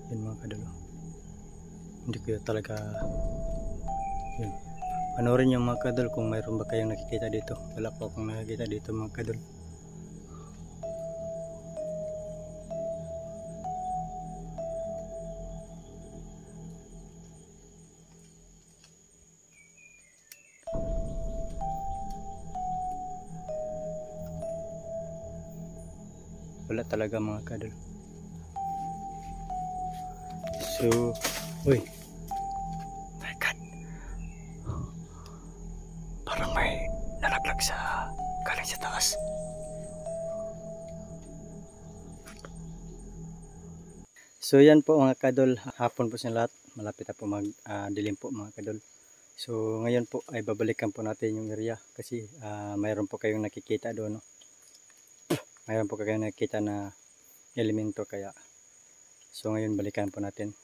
Yun mga kadol. Hindi ko talaga yun. Panoorin yung mga kadol kung mayroon ba kayong nakikita dito. Wala po akong nakikita dito mga kadol. Wala talaga mga kadol. So, uy. My God. Parang may nalaglag sa galing sa taas. So yan po mga kadol, hapon po sa lahat. Malapit na po mag-dilim po mga kadol. So ngayon po ay babalikan po natin yung area kasi mayroon po kayong nakikita doon, no? Mayroon po kayong nakikita na elemento kaya. So ngayon balikan po natin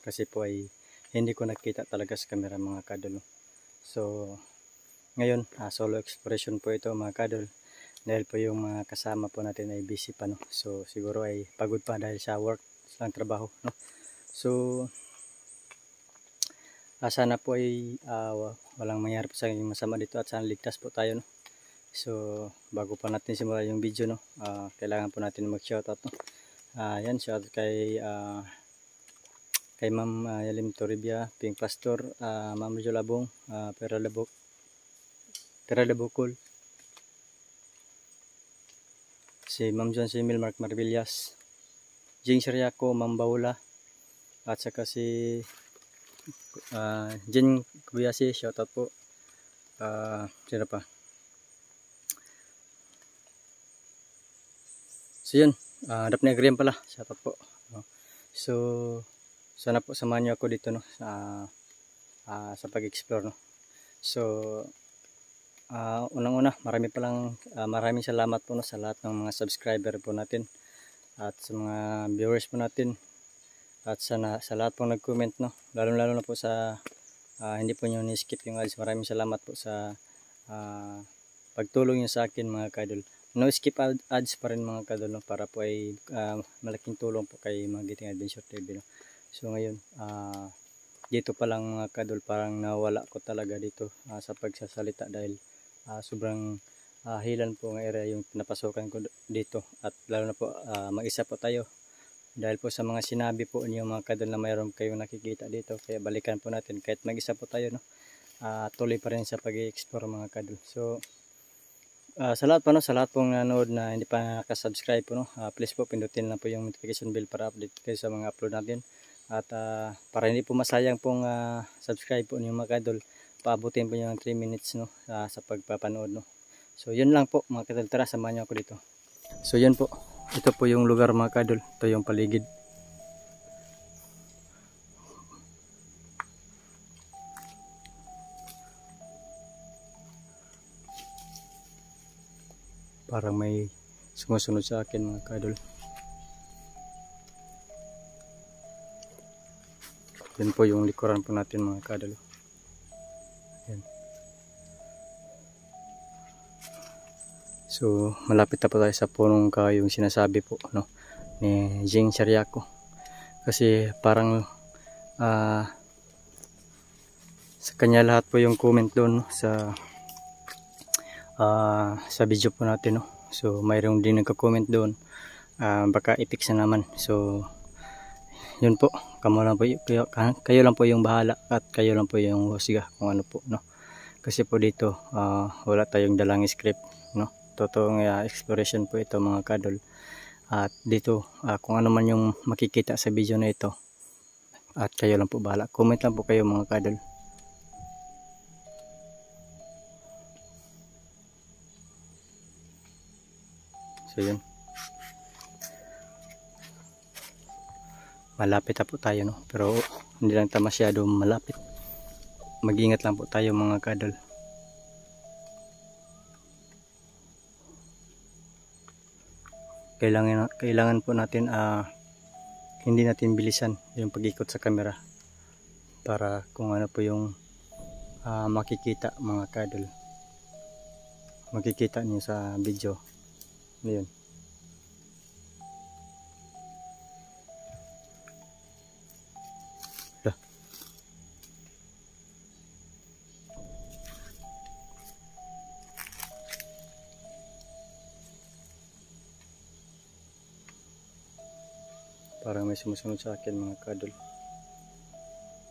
kasi po ay hindi ko nakita talaga sa camera mga kadol, no? So ngayon solo exploration po ito mga kadol dahil po yung mga kasama po natin ay busy pa, no? So siguro ay pagod pa dahil sa work, sa trabaho, no? So sana po ay walang mangyari po sa masama dito at sana ligtas po tayo, no? So bago pa natin simulan yung video, no, kailangan po natin mag-shoutout, no? Yan, shoutout kay Ma'am Yalim Toribia, Pink Pastor, Ma'am Rizzo Labong, Pera Labukol, si Ma'am John Simil, Mark Marvillas, Jing Siriaco, Ma'am Baula, at saka si Jen Kubiyasi, shoutout po. Sino pa? So yun, Daphne Agriam pala, shoutout po. So sana po samahan niyo ako dito, no, sa pag-explore, no. So unang-una, maraming salamat po, no, sa lahat ng mga subscriber po natin at sa mga viewers po natin at sa lahat pong nag-comment, no, lalo na po sa hindi po nyo ni-skip yung ads. Maraming salamat po sa pagtulong nyo sa akin mga kadol. No skip ads pa rin mga kadol, no, para po ay malaking tulong po kay mga Giting Adventure TV, no. So ngayon dito pa lang mga kadol parang nawala ko talaga dito sa pagsasalita dahil sobrang hilan po ng area yung pinapasukan ko dito at lalo na po mag-isa po tayo dahil po sa mga sinabi po niyo mga kadol na mayroon kayong nakikita dito, kaya balikan po natin kahit mag-isa po tayo, no. Tuloy pa rin sa pag-i-explore mga kadol. So sa lahat po, no, sa lahat pong nanood na hindi pa nakasubscribe po, no, please po pindutin na po yung notification bell para update kayo sa mga upload natin. At para hindi po masayang pong subscribe po niyo mga kadol, paabutin po niyo ng 3 minutes, no, sa pagpapanood, no. So yun lang po mga kadol, tara samahan niyo ako dito. So yun po, ito po yung lugar mga kadol, ito yung paligid. Parang may sumusunod sa akin mga kadol. Yan po yung likuran po natin mga kadol. Yan. So malapit na po tayo sa punong yung sinasabi po, no, ni Jing Siriaco. Kasi parang sa kanya lahat po yung comment doon, no, sa video po natin, no. So mayroong din nagko-comment doon, baka i-fix na naman. So yun po, kayo lang po yung bahala at kayo lang po yung husga kung ano po, no. Kasi po dito wala tayong dalang script, no. Totoong exploration po ito mga kadol. At dito kung ano man yung makikita sa video na ito, at kayo lang po bahala. Comment lang po kayo mga kadol. So yun, malapit na po tayo, no, pero hindi lang tayo masyado malapit. Mag-ingat lang po tayo mga kadol. Kailangan po natin hindi natin bilisan yung pag-ikot sa camera para kung ano po yung makikita mga kadol, makikita niyo sa video. Ayun. may sumusunod sa akin mga kadol.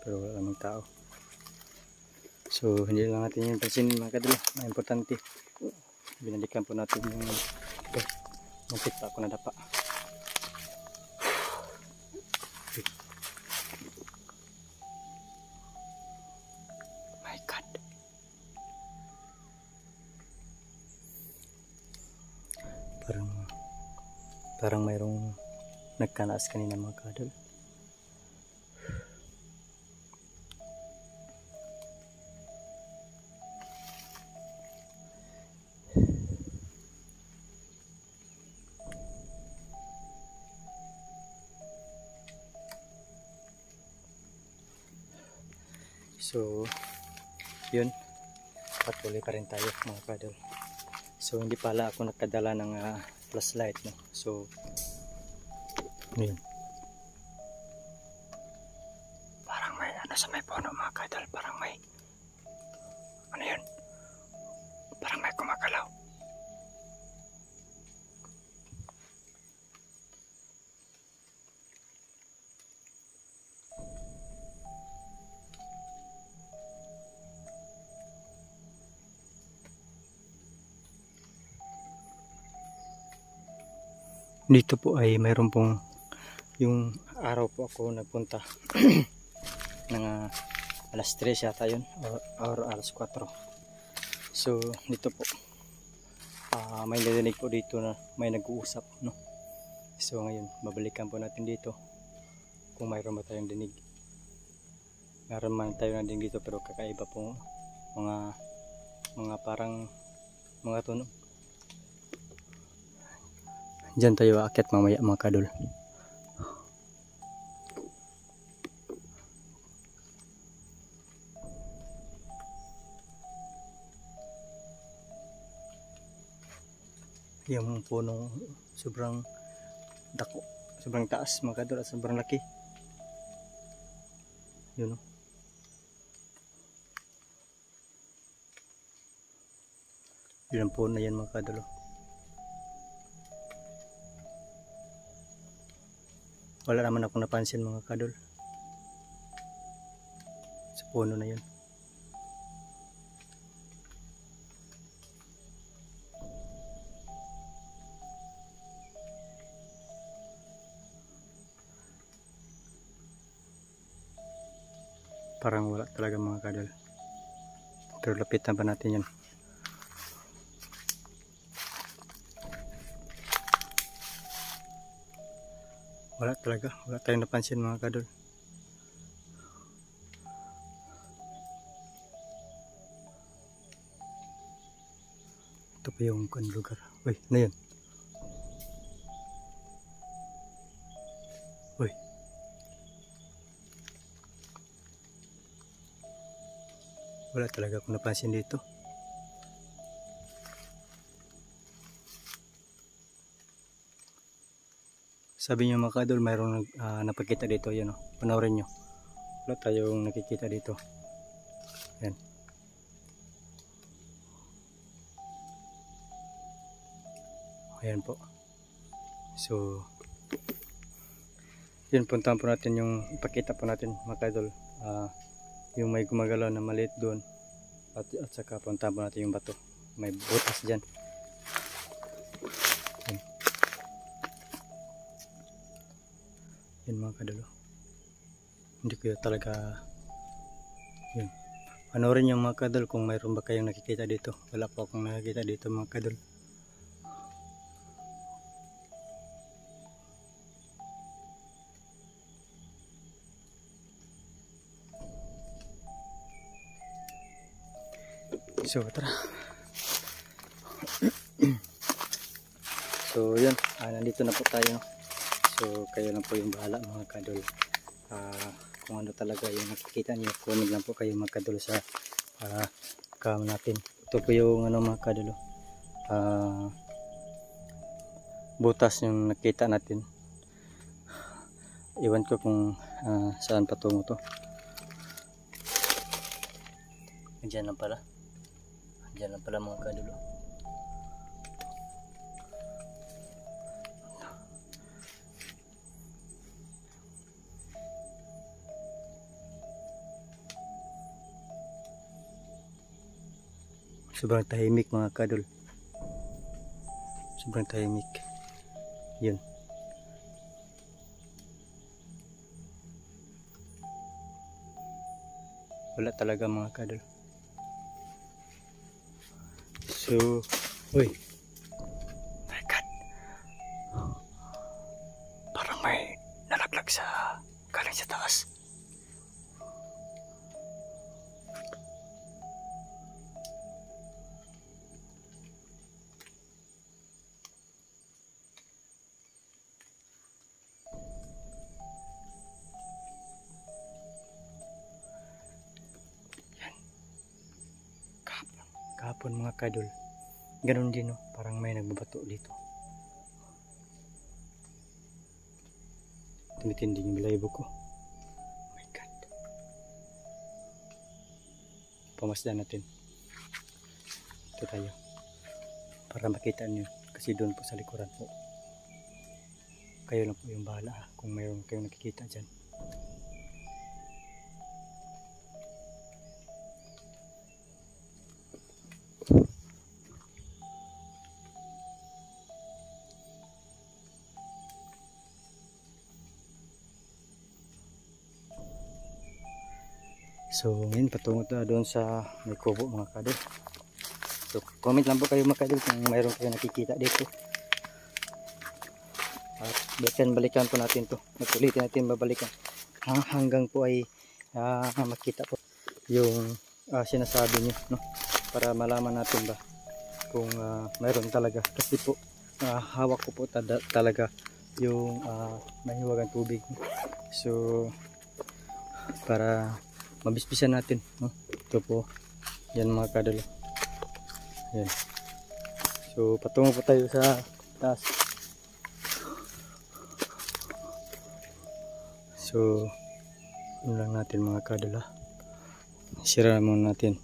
Pero wala namang tao. So hindi lang natin yung pansin mga kadol. Ang importante, binalikan po natin yung muntik pa ako nadapa. My God. Parang mayroong nagkanaas kanina mga kadol. So yun, patuloy pa rin tayo mga kadol. So hindi pala ako nakadala ng flashlight, no? So yun, parang may ano sa may puno mga kadol, parang may ano yun, parang may kumagalaw. Dito po ay mayroon pong yung araw po ako nagpunta ng alas 3 yata yun or alas 4. So dito po may narinig po dito na may nag-uusap, no? So ngayon babalikan po natin dito kung mayroon ba tayong dinig. Meron man tayo na dinig dito pero kakaiba po mga parang mga tunog. Diyan tayo aakyat mamaya mga kadol. Yung punong sobrang dako, sobrang taas mga kadol at sobrang laki. Yun, no? Yun ang puno na yan mga kadol. Wala naman akong napansin mga kadol sa puno na yun. Parang wala talaga mga kadol. Pero lapitan pa natin yan. Wala talaga, wala tayong napansin mga kadol. Ito pa yung lugar. Uy, na yun. Uy. Wala talaga akong napansin dito. Sabi niyo mga kadol, mayroong napakita dito, yun, oh. Panoorin nyo. Wala tayong nakikita dito. Yan. Ayan po. So yun, puntahan po natin yung ipakita po natin mga kadol, yung may gumagalaw na maliit doon, at saka puntahan po natin yung bato, may butas dyan. Yan mga kadol, hindi ko talaga yun. Panoorin yung mga kadol kung mayroon ba kayong nakikita dito. Wala po akong nakikita dito mga kadol. So tara. So yun, nandito na po tayo. So kayo lang po yung bahala mga kadol. Kung ano talaga yung nakikita niyo, comment lang po kayo mga kadol sa cam natin. Ito po yung ano mga kadol, butas yung nakita natin. Iwan ko kung saan patungo to. Diyan lang pala. Diyan lang pala mga kadol. Sobrang tahimik mga kadol. Sobrang tahimik. Yun. Wala talaga mga kadol. So, uy. My God. Parang may nalaglag sa galing sa taas. Kahapon mga kadol, ganun din, no? Parang may nagbabato dito. Tumitindi yung balahibo ko. Oh my God. Pamasdan natin. Ito tayo. Para makita nyo. Kasi doon po sa likuran po. Kayo lang po yung bahala kung mayroon kayong nakikita dyan. So ngayon patungo na doon sa may kubo mga kadol. So comment lang po kayo mga kadol kung mayroon kayo nakikita dito. At balikan po natin to. Ulitin natin babalikan. Hanggang po ay makita po yung sinasabi niyo, no? Para malaman natin ba kung mayroon talaga. Kasi po hawak ko po talaga yung mahiwagang tubig. So para mabisbisan natin, no? Ito po yan mga kadol. Yan. So patungo po tayo sa taas. So ano lang natin mga kadol, sira muna natin.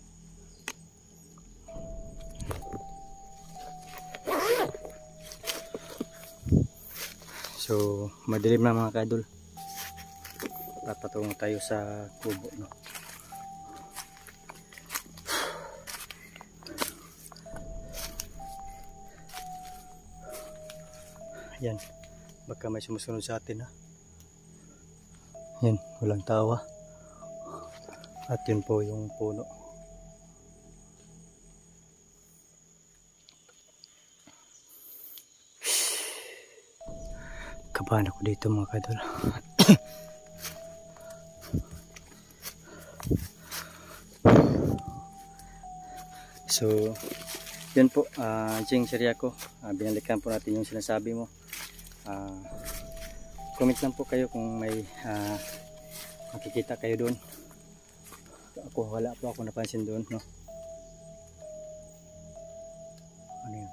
So madilim na mga kadol. Patungo tayo sa kubo, no? Yan, baka may sumusunod sa atin, ha. Yan, walang tawa. At yun po yung puno. Kabahan ako dito mga kadol. So yun po, Jing Siriaco, binalikan po natin yung sinasabi mo. Comment lang po kayo kung may makikita kayo doon. Wala po ako napansin doon, no? Ano yun?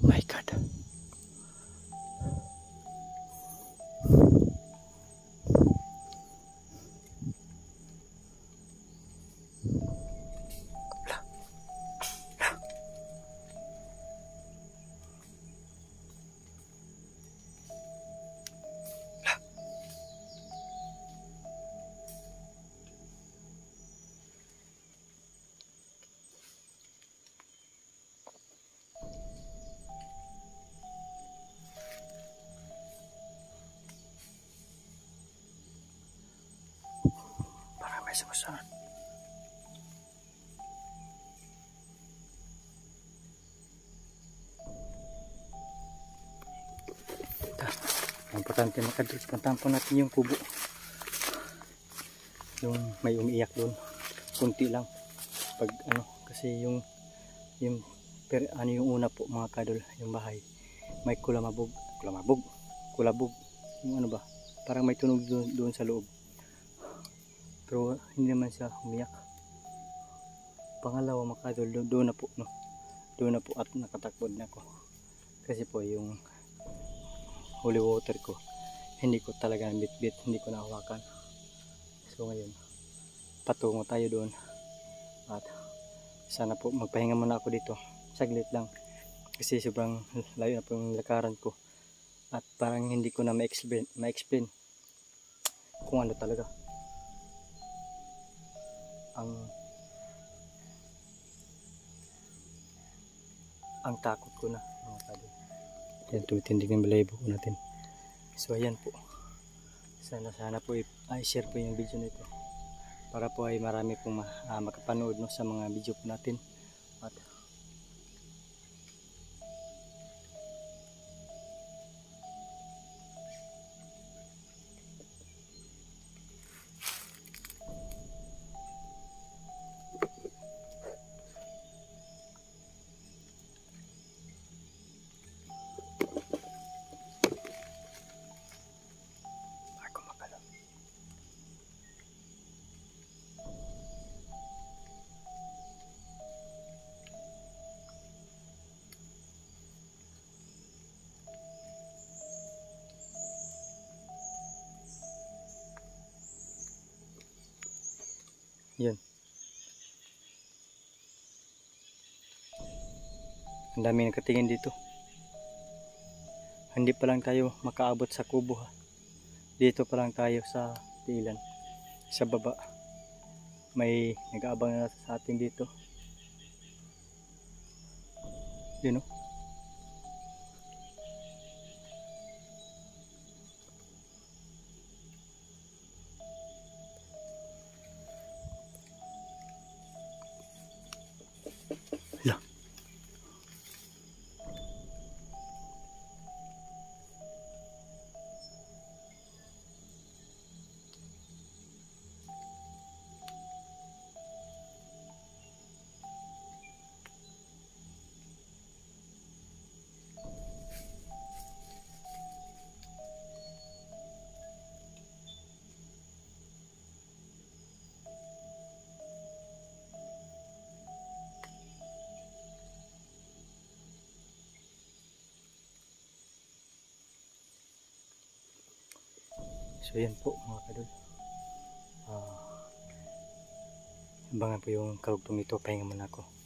My God. May sumusunod. Importante makadrus. Puntahan po natin yung kubo. Yung may umiiyak doon. Kunti lang. Pag ano, kasi yung yung una po mga kadol, yung bahay. May kulabog. Yung ano ba? Parang may tunog doon sa loob. Pero hindi naman siya umiyak. Pangalawa mga kadol, doon na po, no? Doon na po at nakatakbod na ako. Kasi po yung holy water ko, hindi ko talaga bit-bit, hindi ko nahawakan. So ngayon, patungo tayo doon. At sana po magpahinga muna ako dito. Saglit lang. Kasi sobrang layo na po yung lakaran ko. At parang hindi ko na ma-explain kung ano talaga ang takot ko na mga kadol. Yan, tumitindig ng balahibo ko natin. So ayan po, sana po i-share po yung video nito para po ay marami pong makapanood no, sa mga video po natin. At ako makalaw. Yun. Ang dami nakatingin dito. Hindi pa lang tayo makaabot sa kubo ha. Dito pa lang tayo sa pilan. Sa baba. May nag-aabang na sa atin dito. Yun o. Hala. So yan po mga kadol. Abangan po yung karugtong nito. Pahinga muna ako.